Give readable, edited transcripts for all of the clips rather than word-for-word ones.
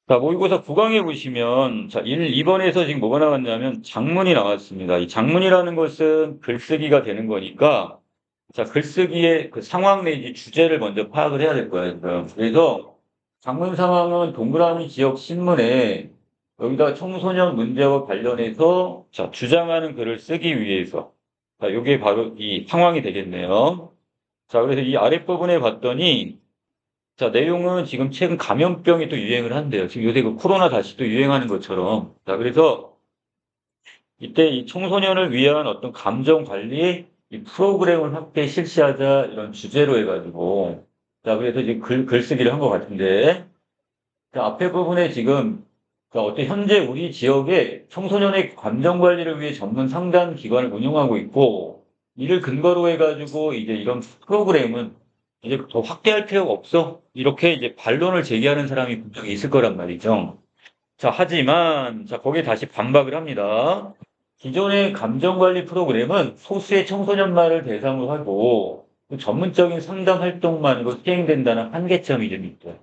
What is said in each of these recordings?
자, 모의고사 9강에 보시면, 자, 1, 2번에서 지금 뭐가 나왔냐면 장문이 나왔습니다. 이 장문이라는 것은 글쓰기가 되는 거니까, 자, 글쓰기의 그 상황 내지 주제를 먼저 파악을 해야 될 거예요, 지금. 그래서 장문 상황은 동그라미 지역 신문에 여기다 청소년 문제와 관련해서, 자, 주장하는 글을 쓰기 위해서. 자, 요게 바로 이 상황이 되겠네요. 자, 그래서 이 아랫부분에 봤더니, 자, 내용은 지금 최근 감염병이 또 유행을 한대요. 지금 요새 그 코로나 다시 또 유행하는 것처럼. 자, 그래서 이때 이 청소년을 위한 어떤 감정 관리 이 프로그램을 확대 실시하자 이런 주제로 해가지고. 자, 그래서 지금 글쓰기를 한 것 같은데. 자, 앞에 부분에 지금 자, 어때 현재 우리 지역에 청소년의 감정 관리를 위해 전문 상담 기관을 운영하고 있고, 이를 근거로 해가지고 이제 이런 프로그램은 이제 더 확대할 필요가 없어. 이렇게 이제 반론을 제기하는 사람이 분명히 있을 거란 말이죠. 자, 하지만, 자, 거기에 다시 반박을 합니다. 기존의 감정관리 프로그램은 소수의 청소년만을 대상으로 하고, 전문적인 상담 활동만으로 시행된다는 한계점이 좀 있죠.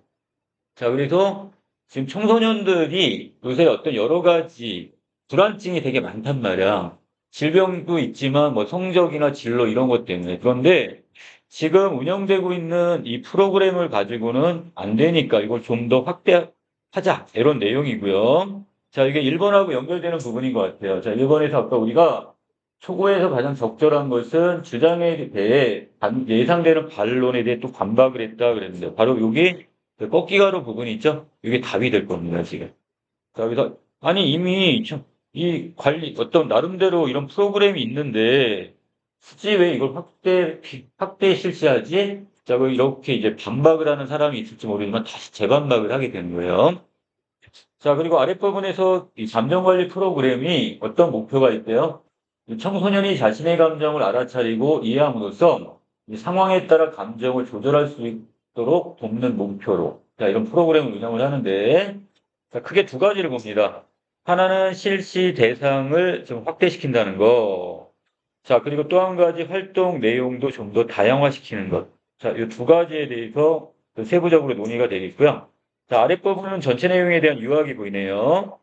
자, 그래서 지금 청소년들이 요새 어떤 여러 가지 불안증이 되게 많단 말이야. 질병도 있지만 뭐 성적이나 진로 이런 것 때문에. 그런데 지금 운영되고 있는 이 프로그램을 가지고는 안 되니까 이걸 좀 더 확대하자. 이런 내용이고요. 자, 이게 1번하고 연결되는 부분인 것 같아요. 자, 1번에서 아까 우리가 초고에서 가장 적절한 것은 주장에 대해 예상되는 반론에 대해 또 반박을 했다 그랬는데 바로 여기 그 꺾기가루 부분이 있죠? 이게 답이 될 겁니다, 지금. 자, 그래서, 아니, 이미 이 관리, 어떤 나름대로 이런 프로그램이 있는데, 굳이 왜 이걸 확대 실시하지? 자, 그 이렇게 이제 반박을 하는 사람이 있을지 모르지만 다시 재반박을 하게 되는 거예요. 자, 그리고 아랫부분에서 이 감정관리 프로그램이 어떤 목표가 있대요? 이 청소년이 자신의 감정을 알아차리고 이해함으로써 이 상황에 따라 감정을 조절할 수 있도록 돕는 목표로. 자, 이런 프로그램을 운영을 하는데, 자, 크게 두 가지를 봅니다. 하나는 실시 대상을 좀 확대시킨다는 거. 자, 그리고 또 한 가지 활동 내용도 좀 더 다양화시키는 것. 자, 이 두 가지에 대해서 세부적으로 논의가 되겠고요. 자, 아랫부분은 전체 내용에 대한 요약이 보이네요.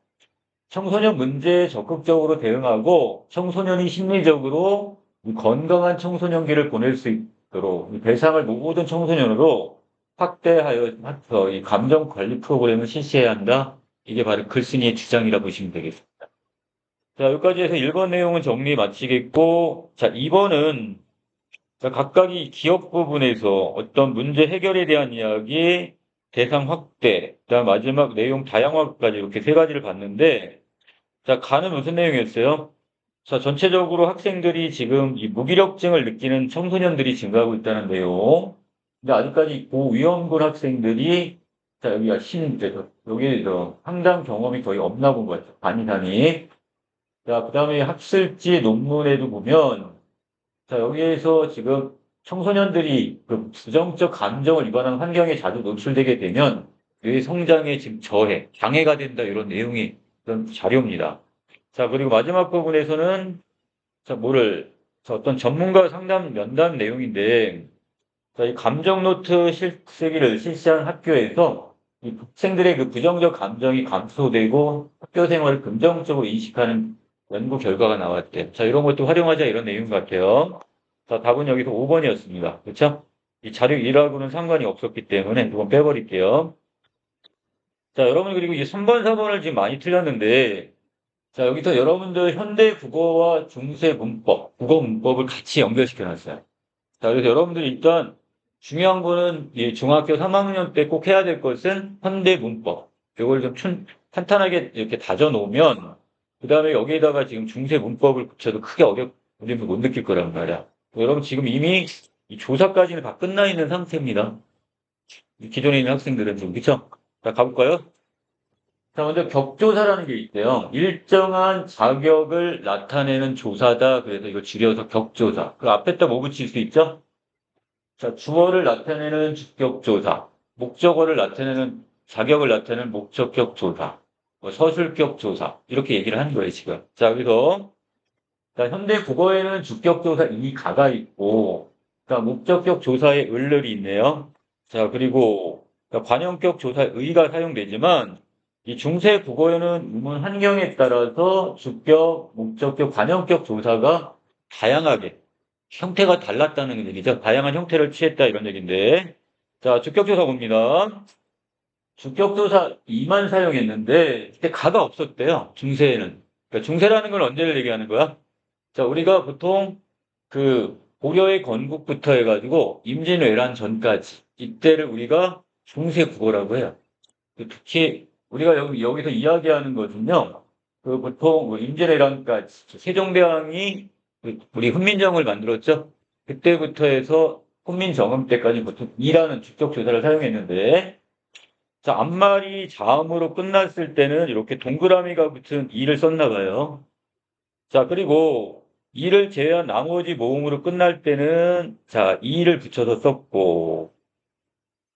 청소년 문제에 적극적으로 대응하고 청소년이 심리적으로 이 건강한 청소년기를 보낼 수 있도록 이 대상을 모든 청소년으로 확대하여 이 감정 관리 프로그램을 실시해야 한다. 이게 바로 글쓴이의 주장이라 보시면 되겠습니다. 자, 여기까지 해서 1번 내용은 정리 마치겠고, 자, 2번은 자, 각각이 기억 부분에서 어떤 문제 해결에 대한 이야기, 대상 확대, 그다음 마지막 내용 다양화까지 이렇게 세 가지를 봤는데, 자, 가는 무슨 내용이었어요? 자, 전체적으로 학생들이 지금 이 무기력증을 느끼는 청소년들이 증가하고 있다는 내용. 근데 아직까지 고위험군 학생들이, 자, 여기가 여기 상담 경험이 거의 없나 본 것 같아요. 반 이상이. 자, 그 다음에 학술지 논문에도 보면, 자, 여기에서 지금 청소년들이 그 부정적 감정을 유발하는 환경에 자주 노출되게 되면 뇌 성장에 지금 장애가 된다 이런 내용이 그런 자료입니다. 자, 그리고 마지막 부분에서는 자, 자, 어떤 전문가 상담 면담 내용인데 자, 이 감정 노트 실쓰기를 실시한 학교에서 이 학생들의 그 부정적 감정이 감소되고 학교 생활을 긍정적으로 인식하는 연구 결과가 나왔대. 자, 이런 것도 활용하자 이런 내용 같아요. 자, 답은 여기서 5번이었습니다. 그렇죠? 이 자료 1하고는 상관이 없었기 때문에 이건 빼버릴게요. 자, 여러분 그리고 이제 3번, 4번을 지금 많이 틀렸는데 자, 여기서 여러분들 현대 국어와 중세 문법, 국어 문법을 같이 연결시켜 놨어요. 자, 그래서 여러분들이 일단 중요한 거는 이 중학교 3학년 때 꼭 해야 될 것은 현대 문법. 이걸 좀 탄탄하게 이렇게 다져 놓으면 그다음에 여기에다가 지금 중세 문법을 붙여도 크게 어려움을 못 느낄 거란 말이야. 여러분 지금 이미 이 조사까지는 다 끝나 있는 상태입니다. 기존에 있는 학생들은 지금 그쵸? 자, 가볼까요? 자, 먼저 격조사라는 게 있대요. 일정한 자격을 나타내는 조사다. 그래서 이거 줄여서 격조사. 그 앞에다 뭐 붙일 수 있죠? 자, 주어를 나타내는 주격조사, 목적어를 나타내는 자격을 나타내는 목적격 조사, 뭐 서술격 조사 이렇게 얘기를 하는 거예요 지금. 자, 그래서 자, 현대 국어에는 주격조사 이 가가 있고, 자, 목적격 조사의 을을이 있네요. 자, 그리고 자, 관형격 조사의 의가 사용되지만 이 중세 국어에는 문문 환경에 따라서 주격, 목적격, 관형격 조사가 다양하게 형태가 달랐다는 얘기죠. 다양한 형태를 취했다 이런 얘기인데, 자, 주격 조사 봅니다. 주격 조사 2만 사용했는데 그때 가가 없었대요. 중세에는. 그러니까 중세라는 건 언제를 얘기하는 거야? 자, 우리가 보통 그 고려의 건국부터 해가지고 임진왜란 전까지 이때를 우리가 중세 국어라고 해요. 특히 우리가 여기서 이야기하는 것은요. 그 보통 뭐 임진왜란까지 세종대왕이 우리 훈민정음을 만들었죠. 그때부터 해서 훈민정음 때까지 보통 이라는 주격 조사를 사용했는데, 자, 앞말이 자음으로 끝났을 때는 이렇게 동그라미가 붙은 이를 썼나 봐요. 자, 그리고 이를 제외한 나머지 모음으로 끝날 때는 자, 이를 붙여서 썼고,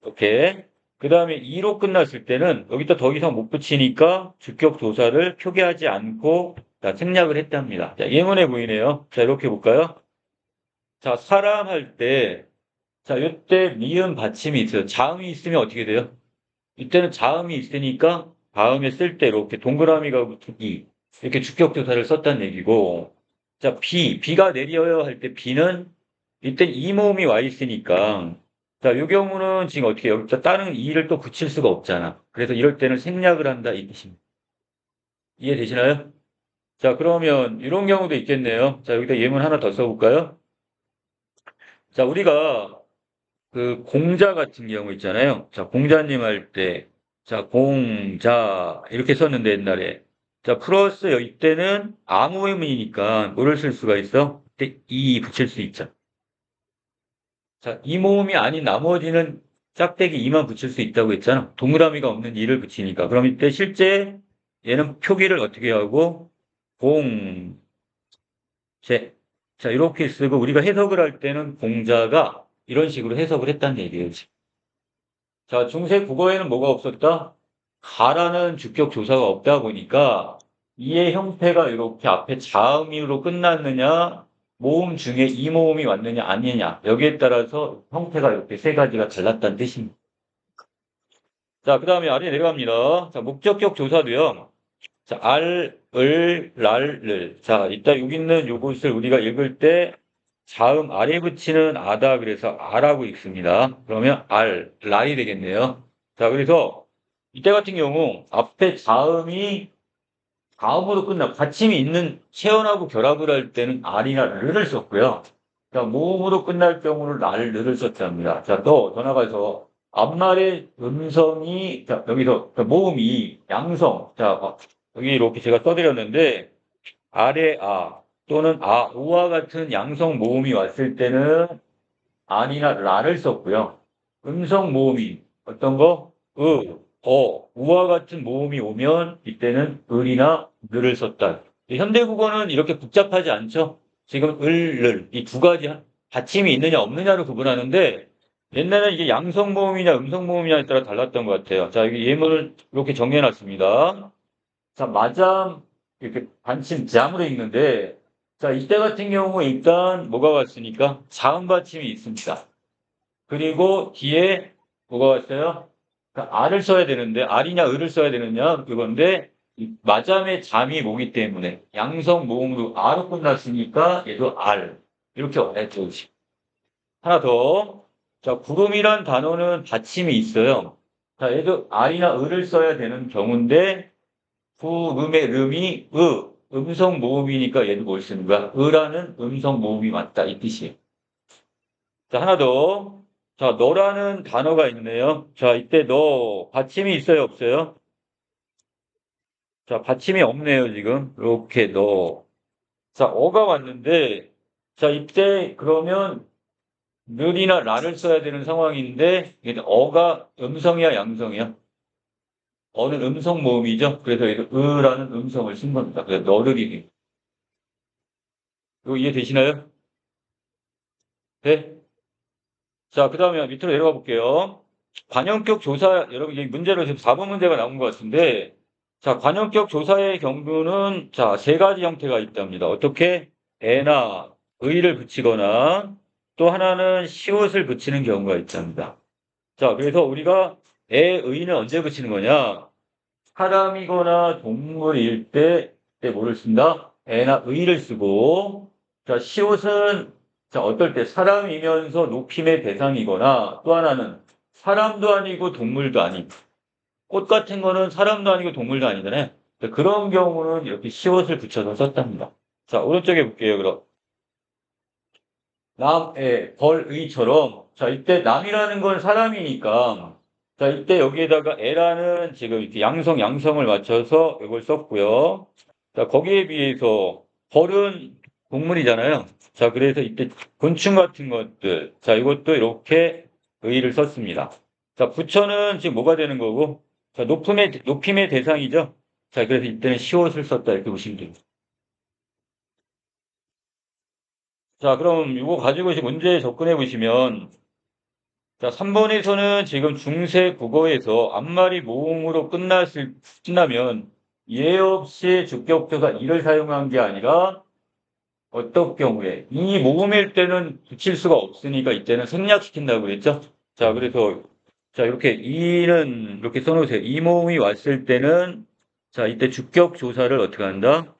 이렇게. 그 다음에 이로 끝났을 때는 여기다 더 이상 못 붙이니까 주격 조사를 표기하지 않고 자, 생략을 했답니다. 자, 예문해 보이네요. 자, 이렇게 볼까요? 자, 사람 할 때, 자, 이때 미음 받침이 있어요. 자음이 있으면 어떻게 돼요? 이때는 자음이 있으니까 다음에 쓸 때 이렇게 동그라미가 붙은 이 이렇게 주격 조사를 썼다는 얘기고, 자, 비가 내려요 할 때 비는 이때 이 모음이 와 있으니까 자, 이 경우는 지금 어떻게 여기다 다른 이를 또 붙일 수가 없잖아. 그래서 이럴 때는 생략을 한다 이 뜻입니다. 이해되시나요? 자, 그러면 이런 경우도 있겠네요. 자, 여기다 예문 하나 더 써볼까요? 자, 우리가 그 공자 같은 경우 있잖아요. 자, 공자님 할 때, 자, 공자 이렇게 썼는데 옛날에. 자, 플러스 이때는 아무 의문이니까 뭐를 쓸 수가 있어? 그때 이 붙일 수 있죠. 자, 이 모음이 아닌 나머지는 짝대기 이만 붙일 수 있다고 했잖아. 동그라미가 없는 이를 붙이니까. 그럼 이때 실제 얘는 표기를 어떻게 하고 공, 제. 자, 이렇게 쓰고 우리가 해석을 할 때는 공자가 이런 식으로 해석을 했다는 얘기예요. 지금. 자, 중세 국어에는 뭐가 없었다? 가라는 주격 조사가 없다 보니까 이의 형태가 이렇게 앞에 자음으로 끝났느냐, 모음 중에 이 모음이 왔느냐 아니냐 여기에 따라서 형태가 이렇게 세 가지가 달랐다는 뜻입니다. 자, 그 다음에 아래 내려갑니다. 자, 목적격 조사도요. 자, 랄을. 자, 이따 여기 있는 요것을 우리가 읽을 때 자음 아래 붙이는 아다 그래서 아라고 읽습니다. 그러면 랄이 되겠네요. 자, 그래서 이때 같은 경우 앞에 자음이 다음으로 끝나 받침이 있는 체언하고 결합을 할 때는 알이나 르를 썼고요. 자, 모음으로 끝날 경우는 랄르를 썼답니다. 자, 더 나가서 앞말의 음성이 자, 여기서 모음이 양성. 자, 여기 이렇게 제가 써드렸는데 아래 아 또는 아 우와 같은 양성 모음이 왔을 때는 아니나 라를 썼고요. 음성 모음이 어떤 거? 우와 같은 모음이 오면 이때는 을이나 늘을 썼다. 현대 국어는 이렇게 복잡하지 않죠? 지금 이 두 가지 받침이 있느냐 없느냐로 구분하는데 옛날에 이게 양성 모음이냐 음성 모음이냐에 따라 달랐던 것 같아요. 자, 여기 예문을 이렇게 정리해 놨습니다. 자, 마잠 이렇게 받침 잠으로 읽는데 자, 이때 같은 경우 일단 뭐가 왔으니까 자음 받침이 있습니다. 그리고 뒤에 뭐가 왔어요? 그러니까 알을 써야 되는데 알이냐 을을 써야 되느냐 그건데 마잠의 잠이 오기 때문에 양성 모음으로 아로 끝났으니까 얘도 알 이렇게 왔죠. 하나 더. 자, 구름이란 단어는 받침이 있어요. 자, 얘도 알이나 을을 써야 되는 경우인데 구름의 름이 음성 모음이니까 얘도 뭘 쓰는 거야? 으라는 음성 모음이 맞다 이 뜻이에요. 자, 하나 더. 자, 너라는 단어가 있네요. 자, 이때 너 받침이 있어요, 없어요? 자, 받침이 없네요, 지금. 이렇게 너. 자, 어가 왔는데, 자, 이때 그러면 늘이나 라를 써야 되는 상황인데, 이게 어가 음성이야, 양성이야? 어는 음성 모음이죠. 그래서 으라는 음성을 쓴 겁니다. 그래서 너르리니. 이거 이해되시나요? 네? 자, 그 다음에 밑으로 내려가 볼게요. 관형격 조사, 여러분, 이 문제로 지금 4번 문제가 나온 것 같은데, 자, 관형격 조사의 경우는, 자, 세 가지 형태가 있답니다. 어떻게? 에나, 의를 붙이거나, 또 하나는 시옷을 붙이는 경우가 있답니다. 자, 그래서 우리가 에, 의는 언제 붙이는 거냐? 사람이거나 동물일 때 뭐를 쓴다? 에나 의를 쓰고, 자, 시옷은, 자, 어떨 때 사람이면서 높임의 대상이거나, 또 하나는 사람도 아니고 동물도 아니고, 꽃 같은 거는 사람도 아니고 동물도 아니잖아요. 자, 그런 경우는 이렇게 시옷을 붙여서 썼답니다. 자, 오른쪽에 볼게요, 그럼. 남의, 벌의처럼, 자, 이때 남이라는 건 사람이니까, 자, 이때 여기에다가 에라는 지금 이렇게 양성을 맞춰서 이걸 썼고요. 자, 거기에 비해서 벌은 동물이잖아요. 자, 그래서 이때 곤충 같은 것들, 자, 이것도 이렇게 의를 썼습니다. 자, 부처는 지금 뭐가 되는 거고, 자, 높임의 대상이죠. 자, 그래서 이때는 시옷을 썼다, 이렇게 보시면 됩니다. 자, 그럼 이거 가지고 이제 문제에 접근해 보시면, 자, 3번에서는 지금 중세 국어에서 앞말이 모음으로 끝나면 예 없이 주격조사 이를 사용한 게 아니라 어떤 경우에 이 모음일 때는 붙일 수가 없으니까 이때는 생략시킨다고 그랬죠? 자, 그래서 자, 이렇게 이는 이렇게 써놓으세요. 이 모음이 왔을 때는 자, 이때 주격조사를 어떻게 한다?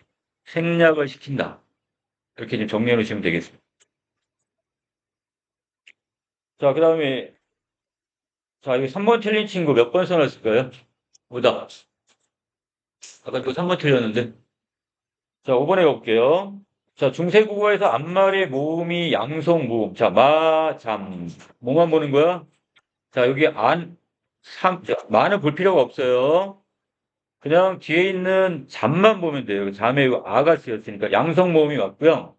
생략을 시킨다. 이렇게 좀 정리해 놓으시면 되겠습니다. 자, 그 다음에 자, 이거 3번 틀린 친구 몇 번 써놨을까요? 보다. 아까 또 3번 틀렸는데. 자, 5번에 가볼게요. 자, 중세국어에서 앞말의 모음이 양성 모음. 자, 마, 잠. 뭐만 보는 거야? 자, 여기 자, 마는 볼 필요가 없어요. 그냥 뒤에 있는 잠만 보면 돼요. 잠에 이거 아가 쓰였으니까 양성 모음이 맞고요.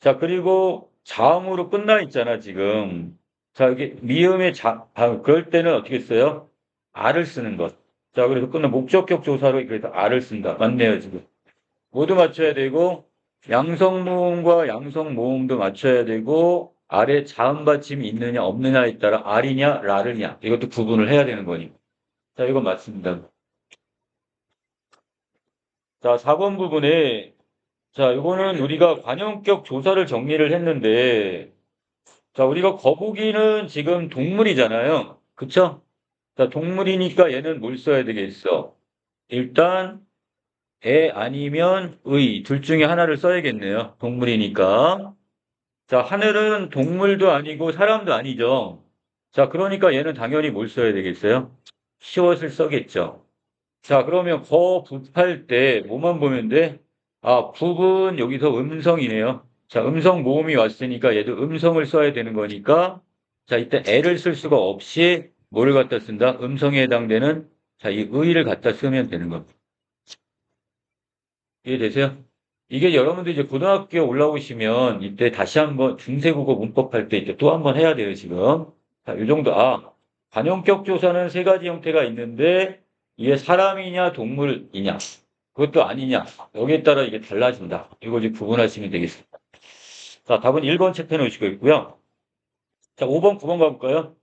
자, 그리고 자음으로 끝나 있잖아, 지금. 자, 여기 미음의 그럴 때는 어떻게 써요? 아를 쓰는 것. 자, 그래서 끝나 목적격 조사로 그래서 아를 쓴다. 맞네요, 지금. 모두 맞춰야 되고, 양성모음과 양성모음도 맞춰야 되고, 아래 자음 받침이 있느냐 없느냐에 따라 R이냐 라르냐 이것도 구분을 해야 되는 거니까. 자, 이건 맞습니다. 자, 4번 부분에 자, 이거는 우리가 관용격 조사를 정리를 했는데 자, 우리가 거북이는 지금 동물이잖아요. 그쵸? 자, 동물이니까 얘는 뭘 써야 되겠어? 일단 애 아니면 의 둘 중에 하나를 써야겠네요. 동물이니까. 자, 하늘은 동물도 아니고 사람도 아니죠. 자, 그러니까 얘는 당연히 뭘 써야 되겠어요? 시옷을 써겠죠. 자, 그러면 붓할 때 뭐만 보면 돼? 아, 붓은 여기서 음성이네요. 자, 음성 모음이 왔으니까 얘도 음성을 써야 되는 거니까 자, 이때 애를 쓸 수가 없이 뭐를 갖다 쓴다? 음성에 해당되는 자, 이 의를 갖다 쓰면 되는 겁니다. 이해되세요? 이게 여러분들 이제 고등학교 올라오시면 이때 다시 한번 중세국어 문법 할 때 이때 또 한번 해야 돼요, 지금. 자, 이 정도. 아, 관용격 조사는 세 가지 형태가 있는데 이게 사람이냐 동물이냐 그것도 아니냐 여기에 따라 이게 달라진다. 이거 이제 구분하시면 되겠습니다. 자, 답은 1번 체크해 놓으시고 있고요. 자, 5번, 9번 가볼까요?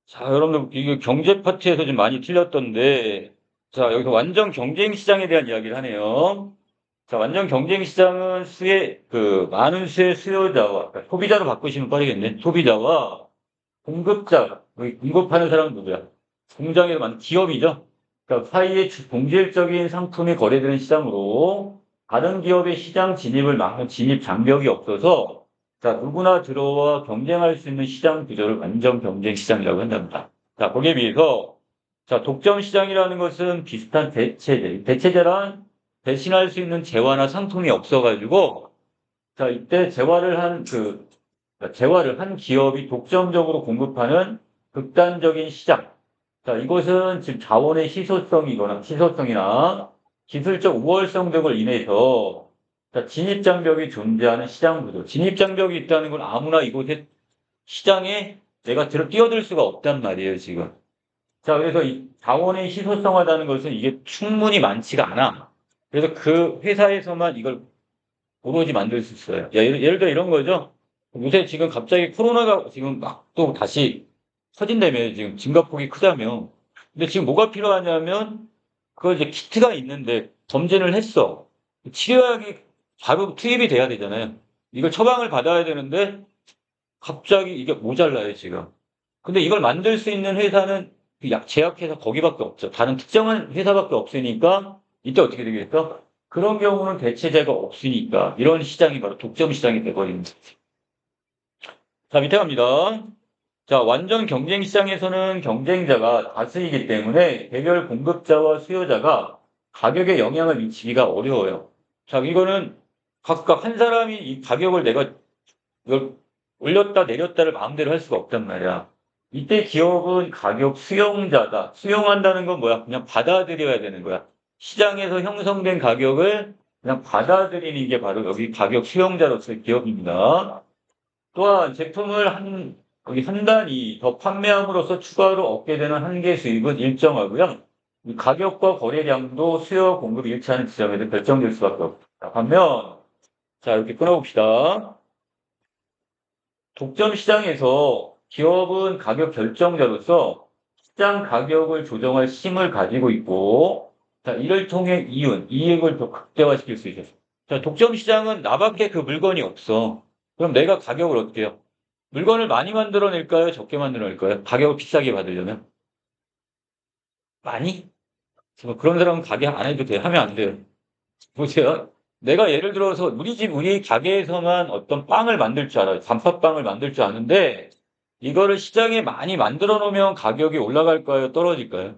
자, 여러분들 이게 경제 파트에서 좀 많이 틀렸던데 자, 여기서 완전 경쟁 시장에 대한 이야기를 하네요. 자, 완전 경쟁 시장은 많은 수의 수요자와, 그러니까 소비자로 바꾸시면 빠르겠네. 소비자와 공급자, 여기 공급하는 사람은 누구야? 공장에 많은 기업이죠. 그러니까 사이에 동질적인 상품이 거래되는 시장으로 다른 기업의 시장 진입을 막는 진입 장벽이 없어서 자, 누구나 들어와 경쟁할 수 있는 시장 구조를 완전 경쟁 시장이라고 한답니다. 자, 거기에 비해서 자, 독점 시장이라는 것은 비슷한 대체제. 대체제란 대신할 수 있는 재화나 상품이 없어가지고 자, 이때 재화를 한 기업이 독점적으로 공급하는 극단적인 시장. 자, 이것은 지금 자원의 희소성이나 기술적 우월성 등을 인해서 자, 진입장벽이 존재하는 시장 구조. 진입장벽이 있다는 건 아무나 이곳에 시장에 내가 뛰어들 수가 없단 말이에요, 지금. 자, 그래서 이 자원의 희소성하다는 것은 이게 충분히 많지가 않아. 그래서 그 회사에서만 이걸 오로지 만들 수 있어요. 예를 들어 이런 거죠. 요새 지금 갑자기 코로나가 지금 막 또 다시 터진다며 지금 증가폭이 크다며. 근데 지금 뭐가 필요하냐면 그걸 이제 키트가 있는데 검진을 했어. 치료약이 바로 투입이 돼야 되잖아요. 이걸 처방을 받아야 되는데 갑자기 이게 모자라요, 지금. 근데 이걸 만들 수 있는 회사는 제약회사 거기밖에 없죠. 다른 특정한 회사밖에 없으니까 이때 어떻게 되겠어? 그런 경우는 대체제가 없으니까 이런 시장이 바로 독점 시장이 돼버리는 거죠. 자, 밑에 갑니다. 자, 완전 경쟁 시장에서는 경쟁자가 다수이기 때문에 개별 공급자와 수요자가 가격에 영향을 미치기가 어려워요. 자, 이거는 각각 한 사람이 이 가격을 내가 이걸 올렸다 내렸다를 마음대로 할 수가 없단 말이야. 이때 기업은 가격 수용자다. 수용한다는 건 뭐야? 그냥 받아들여야 되는 거야. 시장에서 형성된 가격을 그냥 받아들이는 게 바로 여기 가격 수용자로서의 기업입니다. 또한 제품을 여기 한 단위 더 판매함으로써 추가로 얻게 되는 한계 수익은 일정하고요. 이 가격과 거래량도 수요와 공급이 일치하는 지점에서 결정될 수밖에 없다. 반면, 자, 이렇게 끊어봅시다. 독점 시장에서 기업은 가격 결정자로서 시장 가격을 조정할 힘을 가지고 있고, 자, 이를 통해 이익을 더 극대화시킬 수 있어요. 자, 독점 시장은 나밖에 그 물건이 없어. 그럼 내가 가격을 어떻게 해요? 물건을 많이 만들어낼까요? 적게 만들어낼까요? 가격을 비싸게 받으려면? 많이? 그런 사람은 가게 안 해도 돼요. 하면 안 돼요. 보세요. 내가 예를 들어서 우리 가게에서만 어떤 빵을 만들 줄 알아요. 단팥빵을 만들 줄 아는데 이거를 시장에 많이 만들어 놓으면 가격이 올라갈까요? 떨어질까요?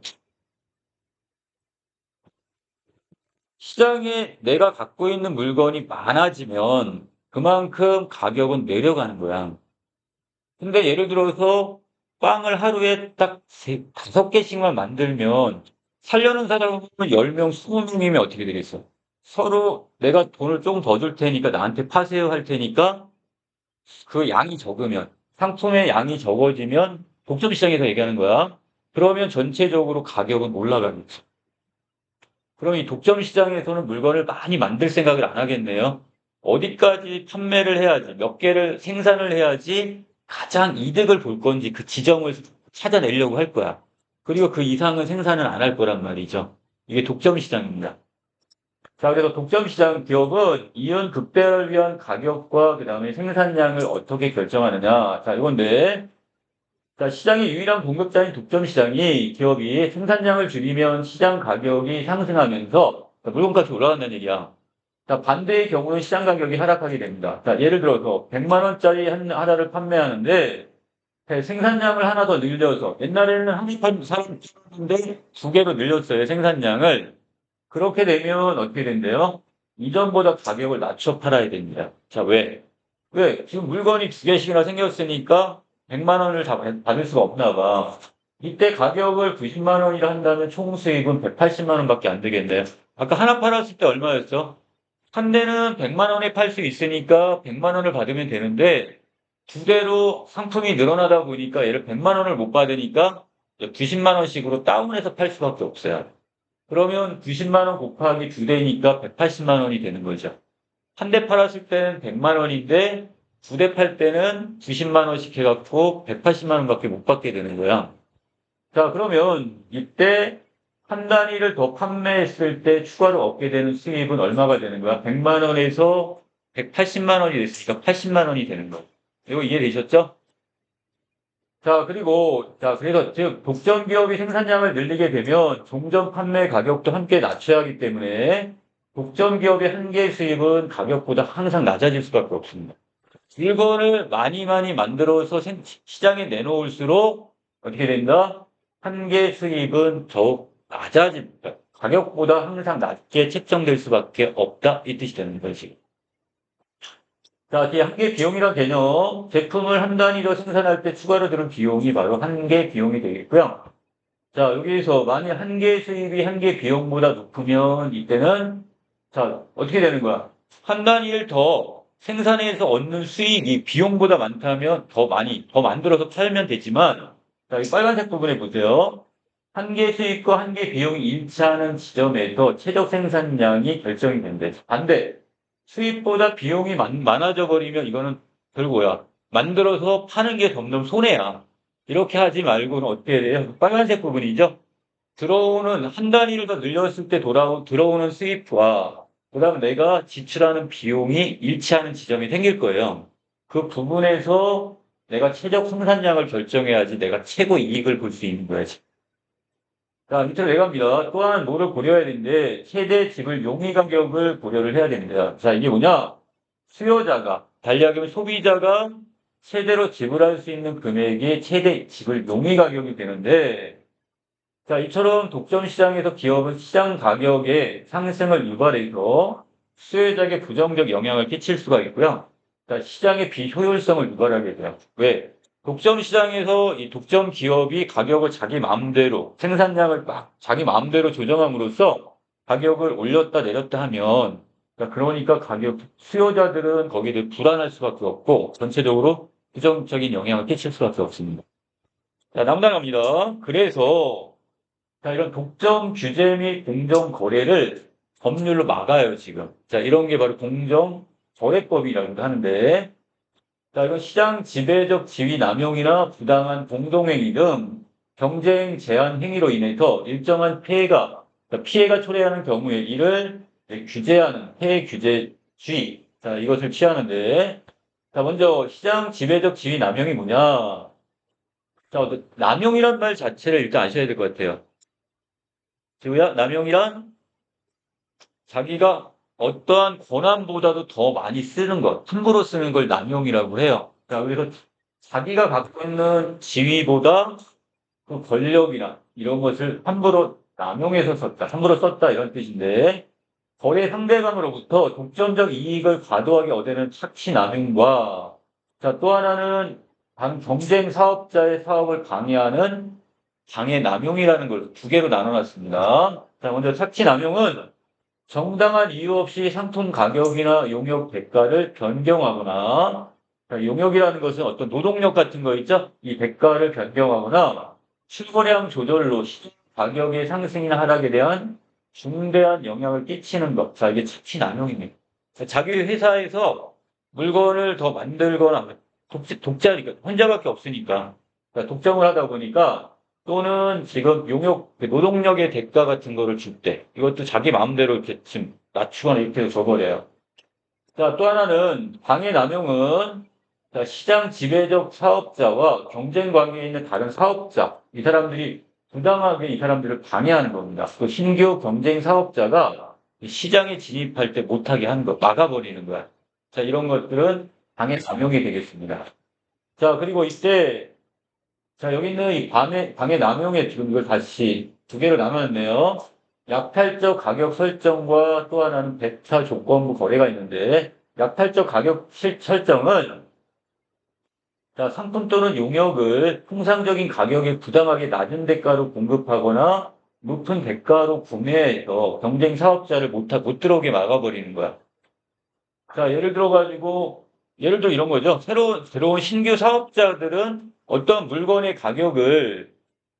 시장에 내가 갖고 있는 물건이 많아지면 그만큼 가격은 내려가는 거야. 근데 예를 들어서 빵을 하루에 딱 다섯 개씩만 만들면 살려는 사람은 10명, 20명이면 어떻게 되겠어? 서로 내가 돈을 조금 더 줄 테니까 나한테 파세요 할 테니까 그 양이 적으면 상품의 양이 적어지면 독점 시장에서 얘기하는 거야. 그러면 전체적으로 가격은 올라가겠죠. 그럼 이 독점 시장에서는 물건을 많이 만들 생각을 안 하겠네요. 어디까지 판매를 해야지, 몇 개를 생산을 해야지 가장 이득을 볼 건지 그 지점을 찾아내려고 할 거야. 그리고 그 이상은 생산을 안 할 거란 말이죠. 이게 독점 시장입니다. 자, 그래서 독점 시장 기업은 이윤 극대화를 위한 가격과 그다음에 생산량을 어떻게 결정하느냐. 자, 이건데 자, 시장의 유일한 공급자인 독점 시장이 기업이 생산량을 줄이면 시장 가격이 상승하면서 물건값이 올라간다는 얘기야. 자, 반대의 경우는 시장 가격이 하락하게 됩니다. 자, 예를 들어서 100만 원짜리 하나를 판매하는데 생산량을 하나 더 늘려서 옛날에는 한 사람 팔았는데 두 개로 늘렸어요. 생산량을. 그렇게 되면 어떻게 된대요? 이전보다 가격을 낮춰 팔아야 됩니다. 자, 왜? 왜? 지금 물건이 두 개씩이나 생겼으니까 100만 원을 다 받을 수가 없나 봐. 이때 가격을 90만 원이라 한다면 총 수익은 180만 원밖에 안 되겠네요. 아까 하나 팔았을 때 얼마였어? 한 대는 100만 원에 팔 수 있으니까 100만 원을 받으면 되는데 두 대로 상품이 늘어나다 보니까 얘를 100만 원을 못 받으니까 90만 원씩으로 다운해서 팔 수밖에 없어요. 그러면 90만 원 곱하기 두 대니까 180만 원이 되는 거죠. 한 대 팔았을 때는 100만 원인데 두 대 팔 때는 90만 원씩 해갖고 180만 원밖에 못 받게 되는 거야. 자, 그러면 이때 한 단위를 더 판매했을 때 추가로 얻게 되는 수입은 얼마가 되는 거야? 100만 원에서 180만 원이 됐으니까 80만 원이 되는 거야. 이거 이해되셨죠? 자, 그리고, 자, 그래서, 즉, 독점 기업이 생산량을 늘리게 되면 종전 판매 가격도 함께 낮춰야 하기 때문에 독점 기업의 한계 수입은 가격보다 항상 낮아질 수밖에 없습니다. 물건을 많이 만들어서 시장에 내놓을수록 어떻게 된다? 한계 수입은 더욱 낮아집니다. 가격보다 항상 낮게 책정될 수밖에 없다. 이 뜻이 되는 거지. 자, 이 한계 비용이란 개념, 제품을 한 단위로 생산할 때 추가로 드는 비용이 바로 한계 비용이 되겠고요. 자, 여기서 만약 한계 수입이 한계 비용보다 높으면 이때는 자, 어떻게 되는 거야? 한 단위를 더 생산해서 얻는 수익이 비용보다 많다면 더 만들어서 팔면 되지만, 자, 이 빨간색 부분에 보세요. 한계 수익과 한계 비용이 일치하는 지점에서 최적 생산량이 결정이 된대. 반대. 수입보다 비용이 많아져 버리면 이거는 결국뭐야? 만들어서 파는 게 점점 손해야. 이렇게 하지 말고는 어떻게 돼요? 빨간색 부분이죠? 들어오는 한 단위를 더 늘렸을 때 들어오는 수입과 그다음에 내가 지출하는 비용이 일치하는 지점이 생길 거예요. 그 부분에서 내가 최적 생산량을 결정해야지 내가 최고 이익을 볼 수 있는 거야지. 자, 밑으로 내려갑니다. 또한 뭐를 고려해야 되는데, 최대 지불 용의 가격을 고려를 해야 됩니다. 자, 이게 뭐냐? 수요자가, 달리하면 소비자가 최대로 지불할 수 있는 금액이 최대 지불 용의 가격이 되는데, 자, 이처럼 독점 시장에서 기업은 시장 가격의 상승을 유발해서 수요자에게 부정적 영향을 끼칠 수가 있고요. 자, 시장의 비효율성을 유발하게 돼요. 왜? 독점 시장에서 이 독점 기업이 가격을 자기 마음대로 생산량을 막 자기 마음대로 조정함으로써 가격을 올렸다 내렸다 하면 그러니까 가격 수요자들은 거기에 대해 불안할 수밖에 없고 전체적으로 부정적인 영향을 끼칠 수밖에 없습니다. 자, 남당합니다. 그래서 자, 이런 독점 규제 및 공정 거래를 법률로 막아요, 지금. 자, 이런 게 바로 공정 거래법이라고 하는데, 자, 이건 시장 지배적 지위 남용이나 부당한 공동행위 등 경쟁 제한 행위로 인해서 일정한 피해가 초래하는 경우에 이를 규제하는 폐해 규제주의. 자, 이것을 취하는데, 자, 먼저 시장 지배적 지위 남용이 뭐냐? 자, 남용이란 말 자체를 일단 아셔야 될 것 같아요. 지우야, 남용이란 자기가 어떠한 권한보다도 더 많이 쓰는 것, 함부로 쓰는 걸 남용이라고 해요. 자, 그래서 자기가 갖고 있는 지위보다 그 권력이나 이런 것을 함부로 남용해서 썼다, 함부로 썼다 이런 뜻인데 거래 상대방으로부터 독점적 이익을 과도하게 얻는 착취 남용과 자, 또 하나는 경쟁 사업자의 사업을 방해하는 장애 남용이라는 걸 두 개로 나눠놨습니다. 자, 먼저 착취 남용은 정당한 이유 없이 상품 가격이나 용역 대가를 변경하거나, 자, 용역이라는 것은 어떤 노동력 같은 거 있죠? 이 대가를 변경하거나 출고량 조절로 시장 가격의 상승이나 하락에 대한 중대한 영향을 끼치는 것. 자, 이게 착취 남용입니다. 자, 자기 회사에서 물건을 더 만들거나 독자니까 혼자밖에 없으니까 그러니까 독점을 하다 보니까 또는 지금 용역, 노동력의 대가 같은 거를 줄 때, 이것도 자기 마음대로 이렇게 좀 낮추거나 이렇게 해서 줘버려요. 자, 또 하나는 방해 남용은 자, 시장 지배적 사업자와 경쟁 관계에 있는 다른 사업자, 이 사람들이 부당하게 이 사람들을 방해하는 겁니다. 그 신규 경쟁 사업자가 시장에 진입할 때 못하게 하는 거, 막아버리는 거야. 자, 이런 것들은 방해 남용이 되겠습니다. 자, 그리고 이때 자, 여기 있는 이 방해 남용의 지금 이걸 다시 두 개로 나눴네요. 약탈적 가격 설정과 또 하나는 배타 조건부 거래가 있는데, 약탈적 가격 설정은 자, 상품 또는 용역을 통상적인 가격에 부당하게 낮은 대가로 공급하거나 높은 대가로 구매해서 경쟁 사업자를 못 들어오게 막아버리는 거야. 자, 예를 들어 이런 거죠. 들어온 신규 사업자들은 어떤 물건의 가격을,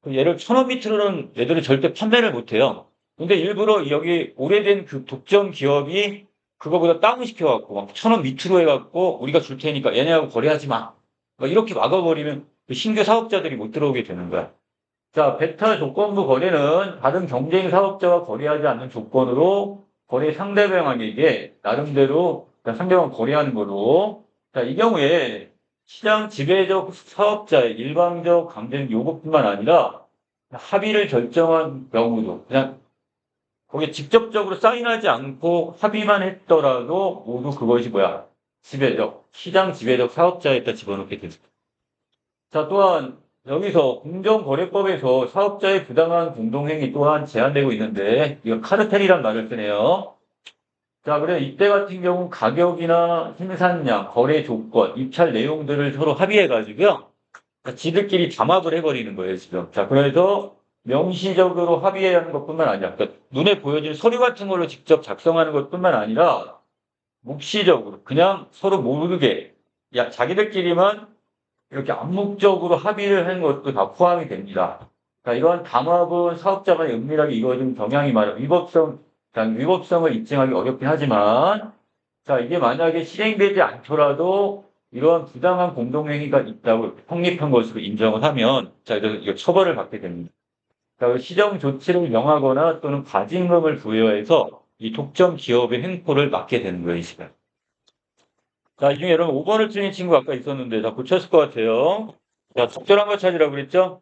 예를 1,000원 밑으로는 얘들은 절대 판매를 못 해요. 근데 일부러 여기 오래된 그 독점 기업이 그거보다 다운시켜갖고, 막 1,000원 밑으로 해갖고, 우리가 줄 테니까 얘네하고 거래하지 마. 막 이렇게 막아버리면 그 신규 사업자들이 못 들어오게 되는 거야. 자, 베타 조건부 거래는 다른 경쟁 사업자와 거래하지 않는 조건으로 거래 상대방에게 나름대로 상대방 거래하는 거로 자, 이 경우에 시장 지배적 사업자의 일방적 강제 요구뿐만 아니라 합의를 결정한 경우도 그냥 거기에 직접적으로 사인하지 않고 합의만 했더라도 모두 그것이 뭐야? 시장 지배적 사업자에다 집어넣게 됩니다. 자, 또한 여기서 공정거래법에서 사업자의 부당한 공동행위 또한 제한되고 있는데 이거 카르텔이란 말을 쓰네요. 자, 그래 이때 같은 경우 가격이나 생산량, 거래 조건, 입찰 내용들을 서로 합의해가지고요. 지들끼리 담합을 해버리는 거예요, 지금. 자, 그래서 명시적으로 합의해야 하는 것뿐만 아니라 그러니까 눈에 보여지는 서류 같은 걸로 직접 작성하는 것뿐만 아니라 묵시적으로 그냥 서로 모르게 자기들끼리만 이렇게 암묵적으로 합의를 하는 것도 다 포함이 됩니다. 그러니까 이런 담합은 사업자 간의 은밀하게 이루어진 경향이 말하 위법성을 입증하기 어렵긴 하지만 자, 이게 만약에 실행되지 않더라도 이러한 부당한 공동행위가 있다고 성립한 것으로 인정을 하면 자, 이거 처벌을 받게 됩니다. 자, 시정 조치를 명하거나 또는 과징금을 부여해서 이 독점 기업의 횡포를 막게 되는 거예요, 이 시간. 자, 이 중에 여러분 5번을 틀린 친구 아까 있었는데 다 고쳤을 것 같아요. 자, 적절한 거 찾으라고 그랬죠?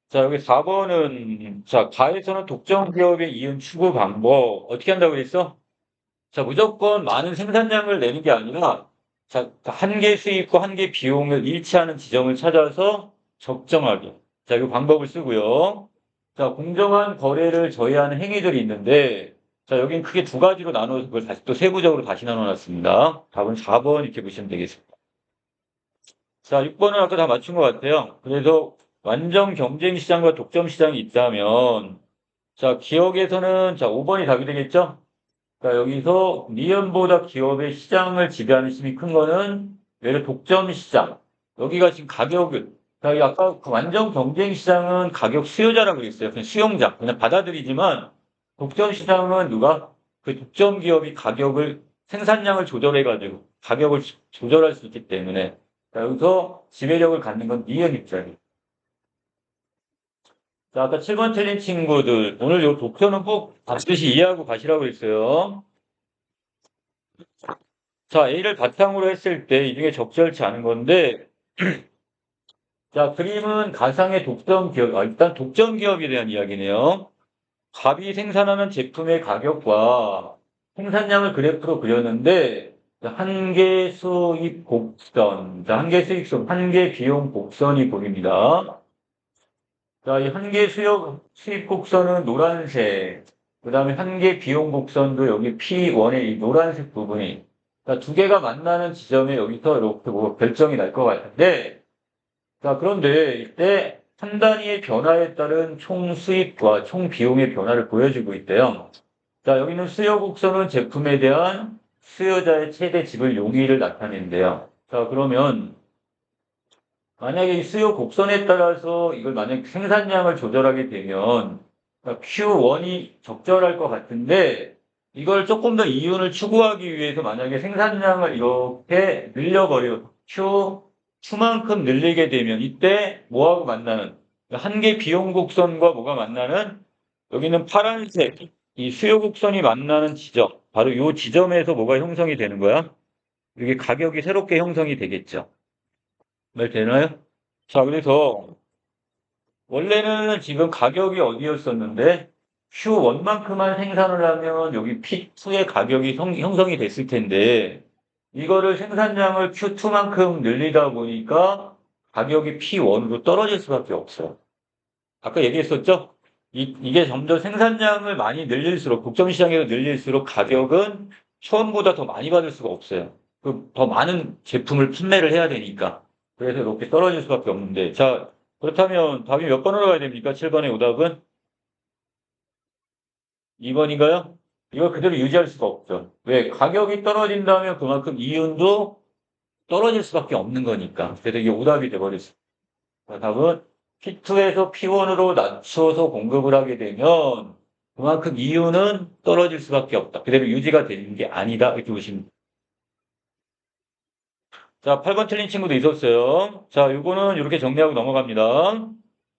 자, 여기 4번은, 자, 가에서는 독점 기업의 이윤 추구 방법. 어떻게 한다고 그랬어? 자, 무조건 많은 생산량을 내는 게 아니라, 자, 한계 수입과 한계 비용을 일치하는 지점을 찾아서 적정하게. 자, 이 방법을 쓰고요. 자, 공정한 거래를 저해하는 행위들이 있는데, 자, 여긴 크게 두 가지로 나눠서 그걸 다시 또 세부적으로 다시 나눠놨습니다. 답은 4번 이렇게 보시면 되겠습니다. 자, 6번은 아까 다 맞춘 것 같아요. 그래서 완전 경쟁 시장과 독점 시장이 있다면, 자, 기업에서는, 자, 5번이 답이 되겠죠? 자, 여기서 미연보다 기업의 시장을 지배하는 힘이 큰 거는 예를 들어 독점 시장. 여기가 지금 가격을, 자, 이 아까 그 완전 경쟁 시장은 가격 수요자라고 그랬어요. 그냥 수용자. 그냥 받아들이지만 독점 시장은 누가 그 독점 기업이 가격을 생산량을 조절해가지고 가격을 조절할 수 있기 때문에 자, 여기서 지배력을 갖는 건 니은 입장이에요. 자, 아까 7번 틀린 친구들 오늘 요 독서는 꼭 반드시 이해하고 가시라고 했어요. 자, A를 바탕으로 했을 때 이 중에 적절치 않은 건데, 자, 그림은 가상의 독점 기업, 일단 독점 기업에 대한 이야기네요. 갑이 생산하는 제품의 가격과 생산량을 그래프로 그렸는데, 자, 한계 수입 곡선, 자, 한계 수익선, 한계 비용 곡선이 보입니다. 자, 이 한계 수입 곡선은 노란색, 그 다음에 한계 비용 곡선도 여기 P1의 이 노란색 부분이 자, 두 개가 만나는 지점에 여기서 이렇게 뭐 결정이 날 것 같은데, 자, 그런데 이때 한 단위의 변화에 따른 총 수입과 총 비용의 변화를 보여주고 있대요. 자, 여기는 수요 곡선은 제품에 대한 수요자의 최대 지불 용의를 나타낸대요. 자, 그러면 만약에 이 수요 곡선에 따라서 이걸 만약 생산량을 조절하게 되면 Q1이 적절할 것 같은데 이걸 조금 더 이윤을 추구하기 위해서 만약에 생산량을 이렇게 늘려버려 Q2만큼 늘리게 되면 이때 뭐하고 만나는 한계 비용 곡선과 뭐가 만나는 여기는 파란색 이 수요 곡선이 만나는 지점 바로 이 지점에서 뭐가 형성이 되는 거야? 이게 가격이 새롭게 형성이 되겠죠. 말 되나요? 자, 그래서 원래는 지금 가격이 어디였었는데 Q1만큼만 생산을 하면 여기 P2의 가격이 형성이 됐을 텐데 이거를 생산량을 Q2만큼 늘리다 보니까 가격이 P1으로 떨어질 수밖에 없어요. 아까 얘기했었죠? 이게 점점 생산량을 많이 늘릴수록 독점 시장에서 늘릴수록 가격은 처음보다 더 많이 받을 수가 없어요. 그 더 많은 제품을 판매를 해야 되니까. 그래서 이렇게 떨어질 수밖에 없는데. 자, 그렇다면 답이 몇 번으로 가야 됩니까? 7번의 오답은? 2번인가요? 이거 그대로 유지할 수가 없죠. 왜? 가격이 떨어진다면 그만큼 이윤도 떨어질 수밖에 없는 거니까. 그래서 이게 오답이 돼버렸어요. 자, 답은 P2에서 P1으로 낮춰서 공급을 하게 되면 그만큼 이윤은 떨어질 수밖에 없다. 그대로 유지가 되는 게 아니다. 이렇게 보시면 돼요. 자, 8번 틀린 친구도 있었어요. 자, 요거는 이렇게 정리하고 넘어갑니다.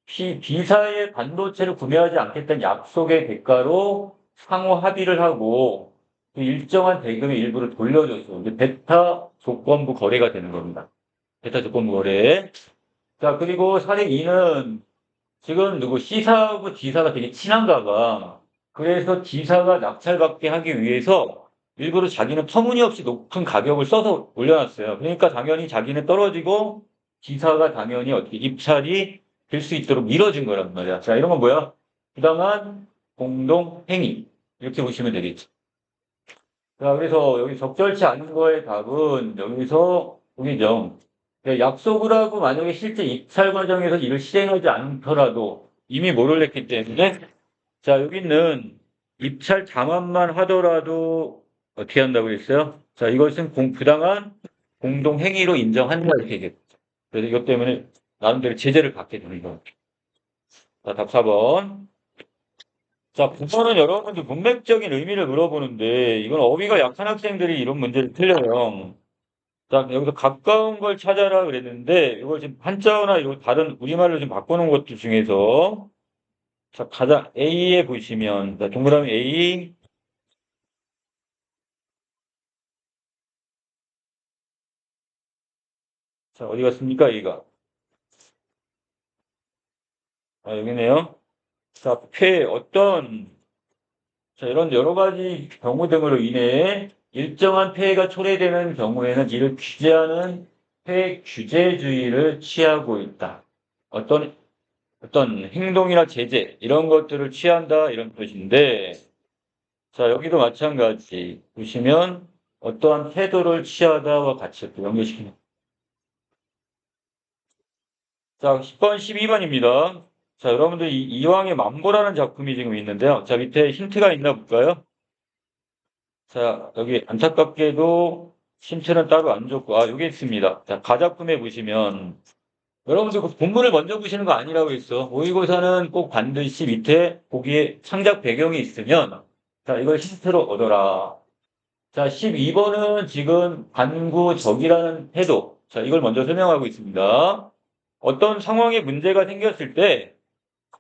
B사의 반도체를 구매하지 않겠다는 약속의 대가로 상호 합의를 하고 그 일정한 대금의 일부를 돌려줘서 이제 베타 조건부 거래가 되는 겁니다. 베타 조건부 거래. 자, 그리고 사례 2는 지금 누구 C사하고 D사가 되게 친한가 봐. 그래서 D사가 낙찰받게 하기 위해서 일부러 자기는 터무니없이 높은 가격을 써서 올려놨어요. 그러니까 당연히 자기는 떨어지고 D사가 당연히 어떻게 입찰이 될 수 있도록 밀어준 거란 말이야. 자, 이런 건 뭐야? 부당한 공동행위. 이렇게 보시면 되겠지. 자, 그래서 여기 적절치 않은 거의 답은 여기서 보기죠. 약속을 하고 만약에 실제 입찰 과정에서 이를 실행하지 않더라도 이미 모를 냈기 때문에 자, 여기는 입찰 당함만 하더라도 어떻게 한다고 했어요? 자, 이것은 부당한 공동행위로 인정한다 이렇게 얘기했죠. 그래서 이것 때문에 나름대로 제재를 받게 되는 거예요. 자, 답 4번. 자, 9번은 여러분들 문맥적인 의미를 물어보는데 이건 어휘가 약한 학생들이 이런 문제를 틀려요. 자, 여기서 가까운 걸 찾아라 그랬는데 이걸 지금 한자어나 이런 다른 우리말로 좀 바꾸는 것들 중에서 자, 가장 A에 보시면 자, 동그라미 A 자, 어디 갔습니까? A가. 여기네요. 자, 자, 이런 여러 가지 경우 등으로 인해 일정한 폐해가 초래되는 경우에는 이를 규제하는 폐해 규제주의를 취하고 있다. 어떤 행동이나 제재, 이런 것들을 취한다, 이런 뜻인데, 자, 여기도 마찬가지. 보시면 어떠한 태도를 취하다와 같이 또 연결시키는. 자, 10번, 12번입니다. 자, 여러분들 이왕의 만보라는 작품이 지금 있는데요. 자, 밑에 힌트가 있나 볼까요? 자, 여기 안타깝게도 힌트는 따로 안 줬고, 여기 있습니다. 자, 가작품에 보시면, 여러분들 그 본문을 먼저 보시는 거 아니라고 했어. 모의고사는 꼭 반드시 밑에 거기에 창작 배경이 있으면, 자, 이걸 힌트로 얻어라. 자, 12번은 지금 반구적이라는 태도. 자, 이걸 먼저 설명하고 있습니다. 어떤 상황에 문제가 생겼을 때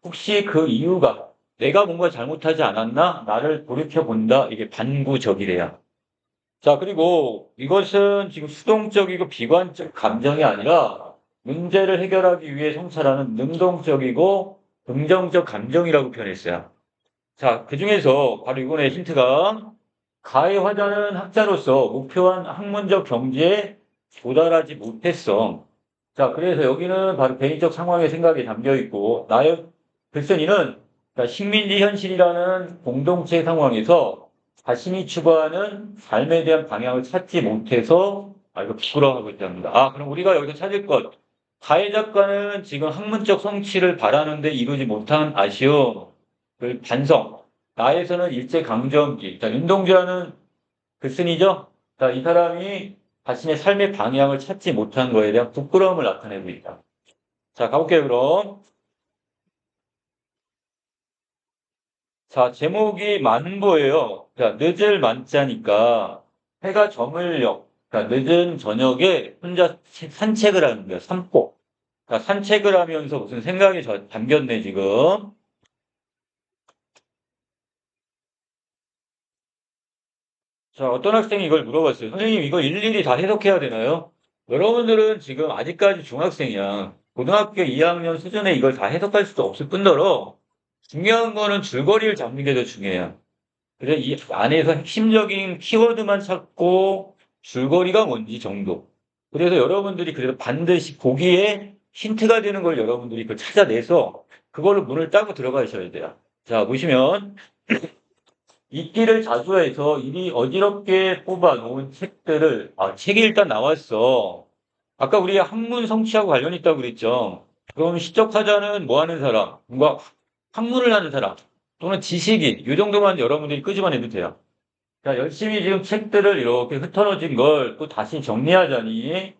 혹시 그 이유가 내가 뭔가 잘못하지 않았나? 나를 돌이켜본다. 이게 반구적이래요. 자, 그리고 이것은 지금 수동적이고 비관적 감정이 아니라 문제를 해결하기 위해 성찰하는 능동적이고 긍정적 감정이라고 표현했어요. 자, 그 중에서 바로 이번에 힌트가 가해 화자는 학자로서 목표한 학문적 경지에 도달하지 못했어. 자, 그래서 여기는 바로 개인적 상황의 생각이 담겨 있고, 나의 글쓴이는 그러니까 식민지 현실이라는 공동체 상황에서 자신이 추구하는 삶에 대한 방향을 찾지 못해서, 이거 부끄러워하고 있답니다. 그럼 우리가 여기서 찾을 것. 가해 작가는 지금 학문적 성취를 바라는데 이루지 못한 아쉬움, 그 반성. 나에서는 일제강점기. 자, 윤동주라는 글쓴이죠? 자, 이 사람이 자신의 삶의 방향을 찾지 못한 거에 대한 부끄러움을 나타내고 있다. 자, 가볼게요, 그럼. 자, 제목이 만보예요. 자, 늦을 만자니까 해가 저물녘. 자, 늦은 저녁에 혼자 산책을 하는 거예요. 산보. 자, 산책을 하면서 무슨 생각이 담겼네, 지금. 자, 어떤 학생이 이걸 물어봤어요. 선생님, 이거 일일이 다 해석해야 되나요? 여러분들은 지금 아직까지 중학생이야. 고등학교 2학년 수준에 이걸 다 해석할 수도 없을 뿐더러 중요한 거는 줄거리를 잡는 게 더 중요해요. 그래서 이 안에서 핵심적인 키워드만 찾고 줄거리가 뭔지 정도. 그래서 여러분들이 그래도 반드시 거기에 힌트가 되는 걸 여러분들이 그걸 찾아내서 그걸로 문을 따고 들어가셔야 돼요. 자, 보시면 읽기를 자주 해서 이리 어지럽게 뽑아놓은 책들을, 책이 일단 나왔어. 아까 우리 학문 성취하고 관련 있다고 그랬죠. 그럼 시적하자는 뭐 하는 사람? 뭔가 학문을 하는 사람 또는 지식인 이 정도만 여러분들이 끄집어내도 돼요. 자, 열심히 지금 책들을 이렇게 흩어놓은 걸 또 다시 정리하자니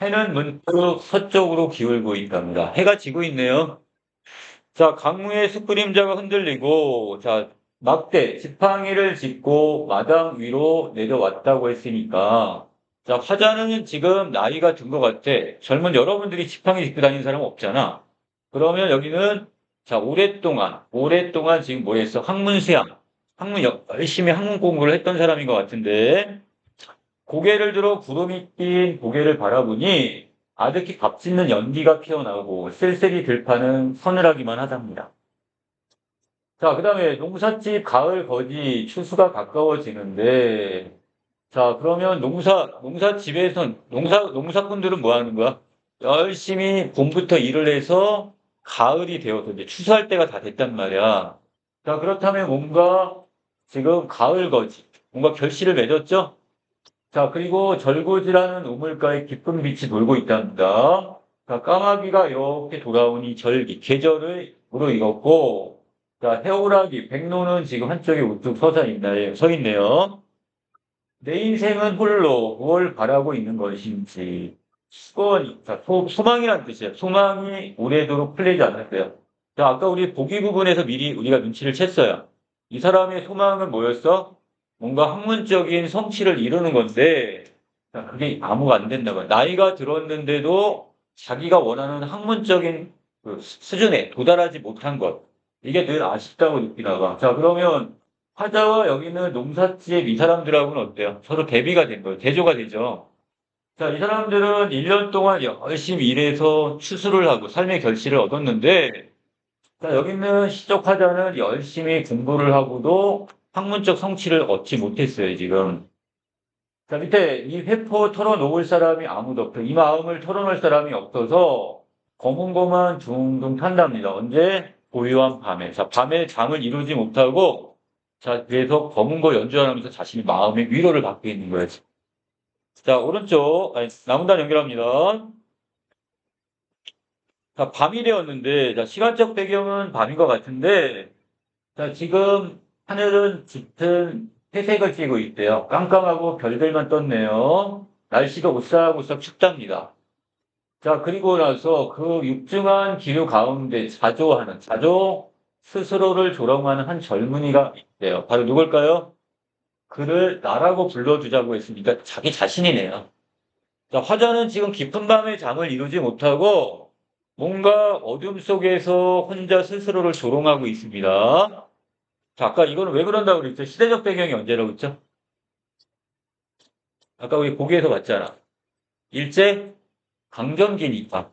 해는 문득 서쪽으로 기울고 있답니다. 해가 지고 있네요. 자, 강무의 숯그림자가 흔들리고, 자, 막대, 지팡이를 짚고 마당 위로 내려왔다고 했으니까, 자, 화자는 지금 나이가 든 것 같아. 젊은 여러분들이 지팡이 짚고 다니는 사람 없잖아. 그러면 여기는, 자, 오랫동안 지금 뭐 했어? 열심히 학문 공부를 했던 사람인 것 같은데, 고개를 들어 구름이 낀 고개를 바라보니 아득히 값짓는 연기가 피어나고 쓸쓸히 들판은 서늘하기만 하답니다. 자, 그 다음에 농삿집 가을 거지 추수가 가까워지는데, 자, 그러면 농사집에서, 농사꾼들은 뭐 하는 거야? 열심히 봄부터 일을 해서 가을이 되어서 이제 추수할 때가 다 됐단 말이야. 자, 그렇다면 뭔가 지금 가을 거지. 뭔가 결실을 맺었죠? 자, 그리고 절구지라는 우물가에 깊은 빛이 돌고 있답니다. 자, 까마귀가 이렇게 돌아오니 계절을 무르익었고, 자, 해오라기, 백로는 지금 한쪽에 우뚝 서 있네요. 내 인생은 홀로 뭘 바라고 있는 것인지. 자, 소망이란 뜻이에요. 소망이 오래도록 풀리지 않았어요. 자, 아까 우리 보기 부분에서 미리 우리가 눈치를 챘어요. 이 사람의 소망은 뭐였어? 뭔가 학문적인 성취를 이루는 건데, 자, 그게 아무가 안 된다고요. 나이가 들었는데도 자기가 원하는 학문적인 그 수준에 도달하지 못한 것. 이게 늘 아쉽다고 느끼나 봐. 자, 그러면 화자와 여기는 농사지의 이 사람들하고는 어때요? 서로 대비가 된 거예요. 대조가 되죠. 자, 이 사람들은 1년 동안 열심히 일해서 추수를 하고 삶의 결실을 얻었는데, 자, 여기는 시적 화자는 열심히 공부를 하고도 학문적 성취를 얻지 못했어요, 지금. 자, 밑에 이 회포 털어놓을 사람이 아무도 없고, 이 마음을 털어놓을 사람이 없어서 검은 고만 둥둥 탄답니다. 언제? 고요한 밤에. 자, 밤에 잠을 이루지 못하고, 자, 그래서 검은 거 연주하면서 자신의 마음의 위로를 받고 있는 거예요. 자, 오른쪽, 아니, 나무단 연결합니다. 자, 밤이 되었는데, 자, 시간적 배경은 밤인 것 같은데, 자, 지금 하늘은 짙은 회색을 띠고 있대요. 깜깜하고 별들만 떴네요. 날씨가 오싹오싹 춥답니다. 자, 그리고 나서 그 육중한 기류 가운데 자조, 스스로를 조롱하는 한 젊은이가 있대요. 바로 누굴까요? 그를 나라고 불러주자고 했으니까 자기 자신이네요. 자, 화자는 지금 깊은 밤에 잠을 이루지 못하고 뭔가 어둠 속에서 혼자 스스로를 조롱하고 있습니다. 자, 아까 이거는 왜 그런다고 그랬죠? 시대적 배경이 언제라고 했죠? 아까 우리 보기에서 봤잖아. 일제 강점기니까.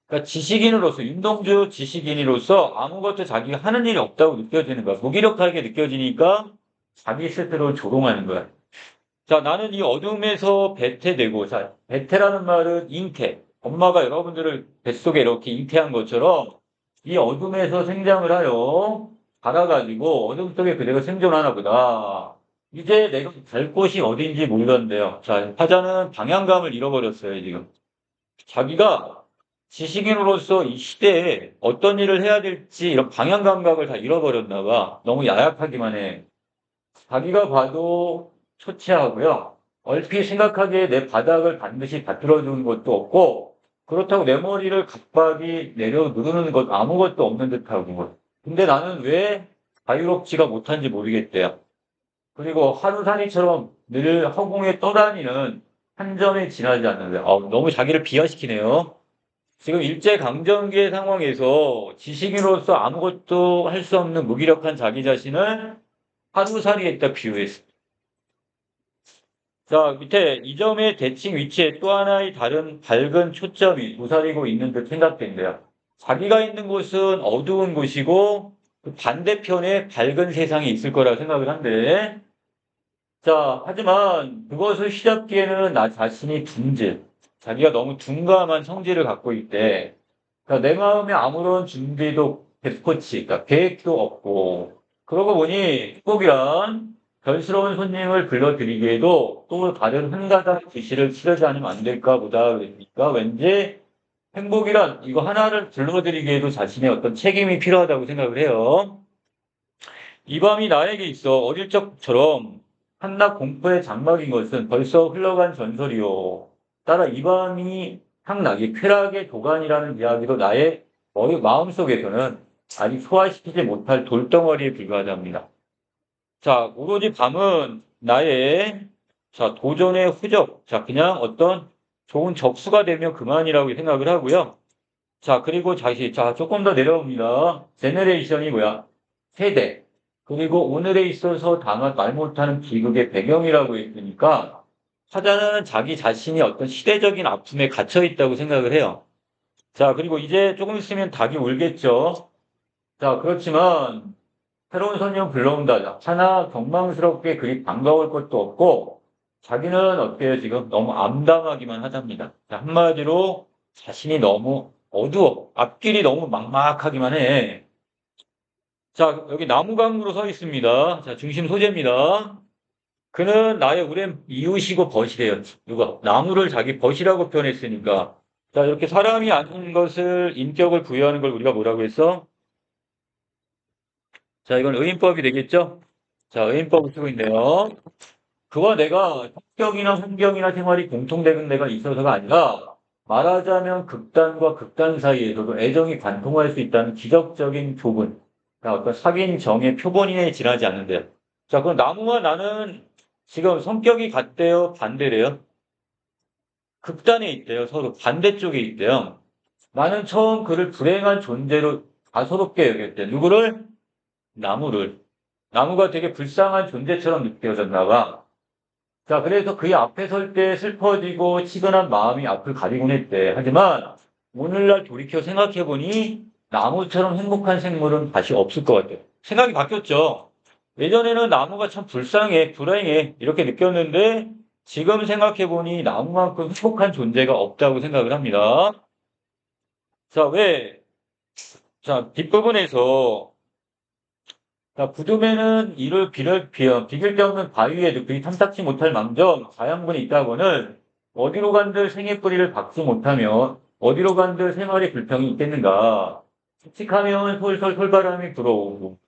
그러니까 지식인으로서, 윤동주 지식인으로서 아무것도 자기가 하는 일이 없다고 느껴지는 거야. 무기력하게 느껴지니까 자기 스스로를 조롱하는 거야. 자, 나는 이 어둠에서 배태되고, 자, 배태라는 말은 잉태. 엄마가 여러분들을 뱃속에 이렇게 잉태한 것처럼 이 어둠에서 생장을 하여 자라가지고 어둠 속에 그대가 생존하나 보다. 이제 내가 갈 곳이 어딘지 모르던데요. 자, 화자는 방향감을 잃어버렸어요, 지금. 자기가 지식인으로서 이 시대에 어떤 일을 해야 될지 이런 방향 감각을 다 잃어버렸나 봐. 너무 야약하기만 해. 자기가 봐도 초췌하고요. 얼핏 생각하기에 내 바닥을 반드시 받들어주는 것도 없고, 그렇다고 내 머리를 각박이 내려 누르는 것 아무것도 없는 듯하고. 근데 나는 왜 자유롭지가 못한지 모르겠대요. 그리고 하루살이처럼 늘 허공에 떠다니는 한 점에 지나지 않는데, 너무 자기를 비하시키네요. 지금 일제강점기의 상황에서 지식인으로서 아무것도 할 수 없는 무기력한 자기 자신을 하루살이했다 비유했습니다. 자, 밑에 이 점의 대칭 위치에 또 하나의 다른 밝은 초점이 도사리고 있는 듯 생각된대요. 자기가 있는 곳은 어두운 곳이고 그 반대편에 밝은 세상이 있을 거라고 생각을 한대. 자, 하지만 그것을 시잡기에는 나 자신이 둔질, 자기가 너무 둔감한 성질을 갖고 있대. 그러니까 내 마음에 아무런 준비도, 배스코치, 그러니까 계획도 없고, 그러고 보니 행복이란 별스러운 손님을 불러드리기에도 또 다른 한 가닥 지시를 치르지 않으면 안 될까 보다. 그러니까 왠지 행복이란 이거 하나를 불러드리기에도 자신의 어떤 책임이 필요하다고 생각을 해요. 이 밤이 나에게 있어 어릴 적처럼 한낮 공포의 장막인 것은 벌써 흘러간 전설이요. 따라 이 밤이 향락이 쾌락의 도가니라는 이야기도 나의 마음속에서는 아직 소화시키지 못할 돌덩어리에 불과하답니다. 자, 오로지 밤은 나의 도전의 후적, 그냥 어떤 좋은 적수가 되면 그만이라고 생각을 하고요. 자, 그리고 조금 더 내려옵니다. 제너레이션이 뭐야? 세대. 그리고 오늘에 있어서 다만 말 못하는 비극의 배경이라고 했으니까 화자는 자기 자신이 어떤 시대적인 아픔에 갇혀 있다고 생각을 해요. 자, 그리고 이제 조금 있으면 닭이 울겠죠. 자, 그렇지만 새로운 손님 불러온다. 하나 경망스럽게 그리 반가울 것도 없고 자기는 어때요? 지금 너무 암담하기만 하답니다. 자, 한마디로 자신이 너무 어두워. 앞길이 너무 막막하기만 해. 자, 여기 나무강으로 서 있습니다. 자, 중심 소재입니다. 그는 나의 오랜 이웃이고 벗이래요. 누가? 나무를 자기 벗이라고 표현했으니까. 자, 이렇게 사람이 아닌 것을 인격을 부여하는 걸 우리가 뭐라고 했어? 자, 이건 의인법이 되겠죠? 자, 의인법을 쓰고 있네요. 그와 내가 성격이나 환경이나 생활이 공통되는 데가 있어서가 아니라 말하자면 극단과 극단 사이에서도 애정이 관통할 수 있다는 기적적인 교분. 그러니까 어떤 사귄 정의 표본에 지나지 않는데요. 자, 그럼 나무와 나는 지금 성격이 같대요? 반대래요? 극단에 있대요. 서로 반대쪽에 있대요. 나는 처음 그를 불행한 존재로 가소롭게 여겼대. 누구를? 나무를. 나무가 되게 불쌍한 존재처럼 느껴졌나 봐. 자, 그래서 그의 앞에 설 때 슬퍼지고 치근한 마음이 앞을 가리곤 했대. 하지만 오늘날 돌이켜 생각해보니 나무처럼 행복한 생물은 다시 없을 것 같아요. 생각이 바뀌었죠. 예전에는 나무가 참 불쌍해, 불행해, 이렇게 느꼈는데, 지금 생각해보니 나무만큼 행복한 존재가 없다고 생각을 합니다. 자, 왜? 자, 뒷부분에서, 자, 구두매는 이를 비길 데 없는 바위에 늪이 탐탁지 못할 망정, 가양분이 있다고는 어디로 간들 생의 뿌리를 박지 못하면 어디로 간들 생활의 불평이 있겠는가. 칙칙하면 솔솔 솔바람이 불어오고,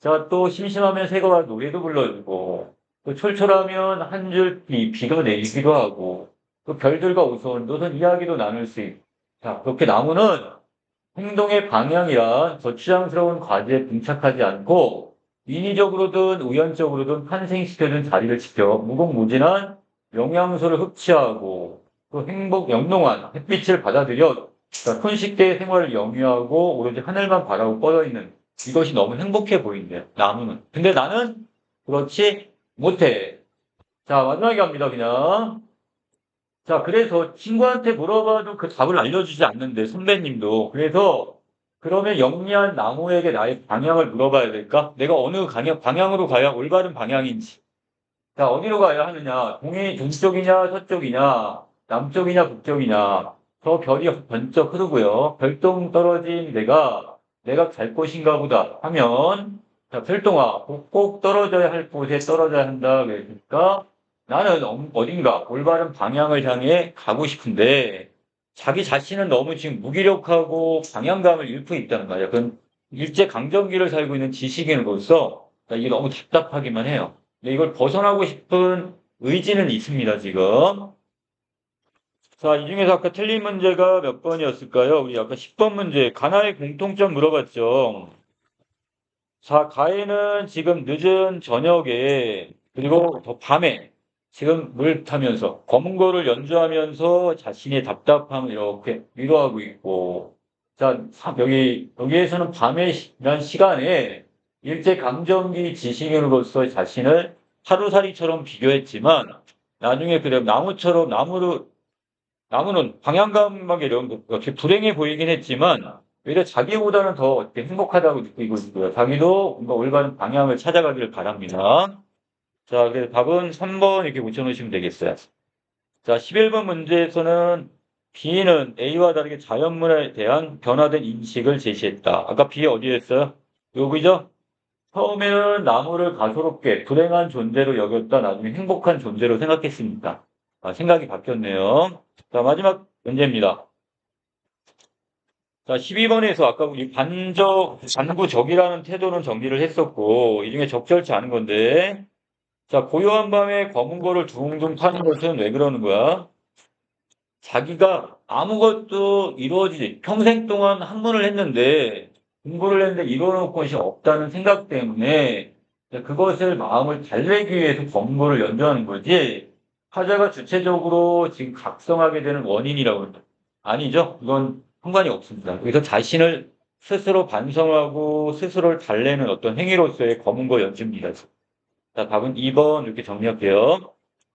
자, 또 심심하면 새가 노래도 불러주고, 또 철철하면 한 줄 비가 내리기도 하고, 또 별들과 오손도손 이야기도 나눌 수 있고, 자, 그렇게 나무는 행동의 방향이란 거추장스러운 과제에 봉착하지 않고, 인위적으로든 우연적으로든 탄생시켜준 자리를 지켜 무궁무진한 영양소를 흡수하고, 또 영롱한 햇빛을 받아들여, 자, 손쉽게 생활을 영위하고 오로지 하늘만 바라고 뻗어있는 이것이 너무 행복해 보이는데요, 나무는. 근데 나는 그렇지 못해. 자, 마지막에 갑니다, 그냥. 자, 그래서 친구한테 물어봐도 그 답을 알려주지 않는데, 선배님도. 그래서, 그러면 영리한 나무에게 나의 방향을 물어봐야 될까? 내가 어느 방향으로 가야 올바른 방향인지. 자, 어디로 가야 하느냐? 동쪽이냐, 서쪽이냐, 남쪽이냐, 북쪽이냐. 저 별이 번쩍 흐르고요. 별똥 떨어진 내가 갈 곳인가 보다 하면, 자, 별똥아, 꼭 떨어져야 할 곳에 떨어져야 한다. 그러니까, 나는 어딘가 올바른 방향을 향해 가고 싶은데, 자기 자신은 너무 지금 무기력하고 방향감을 잃고 있다는 거예요. 그건 일제 강점기를 살고 있는 지식인으로서 이게 너무 답답하기만 해요. 근데 이걸 벗어나고 싶은 의지는 있습니다, 지금. 자, 이 중에서 아까 틀린 문제가 몇 번이었을까요? 우리 아까 10번 문제, 가나의 공통점 물어봤죠. 자, 가해는 지금 늦은 저녁에, 그리고 더 밤에, 지금 물 타면서, 검은 거를 연주하면서 자신의 답답함을 이렇게 위로하고 있고, 자, 여기에서는 밤이란 시간에 일제강점기 지식인으로서 자신을 하루살이처럼 비교했지만, 나중에 그래, 나무는 방향감하게 이렇게 불행해 보이긴 했지만, 오히려 자기보다는 더 이렇게 행복하다고 느끼고 있고요. 자기도 뭔가 올바른 방향을 찾아가기를 바랍니다. 자, 그래서 답은 3번 이렇게 붙여놓으시면 되겠어요. 자, 11번 문제에서는 B는 A와 다르게 자연물에 대한 변화된 인식을 제시했다. 아까 B 어디였어요? 여기죠? 처음에는 나무를 가소롭게 불행한 존재로 여겼다. 나중에 행복한 존재로 생각했습니다. 아, 생각이 바뀌었네요. 자, 마지막 문제입니다. 자, 12번에서 아까 우리 반구적이라는 태도는 정리를 했었고, 이 중에 적절치 않은 건데, 자, 고요한 밤에 검은 거를 둥둥 파는 것은 왜 그러는 거야? 자기가 아무것도 이루어지지, 평생 동안 학문을 했는데, 공부를 했는데 이뤄놓을 것이 없다는 생각 때문에, 그것을 마음을 달래기 위해서 검은 거를 연주하는 거지, 타자가 주체적으로 지금 각성하게 되는 원인이라고 합니다. 아니죠? 이건 상관이 없습니다. 그래서 자신을 스스로 반성하고 스스로를 달래는 어떤 행위로서의 검은 거 연주입니다. 자, 답은 2번 이렇게 정리할게요.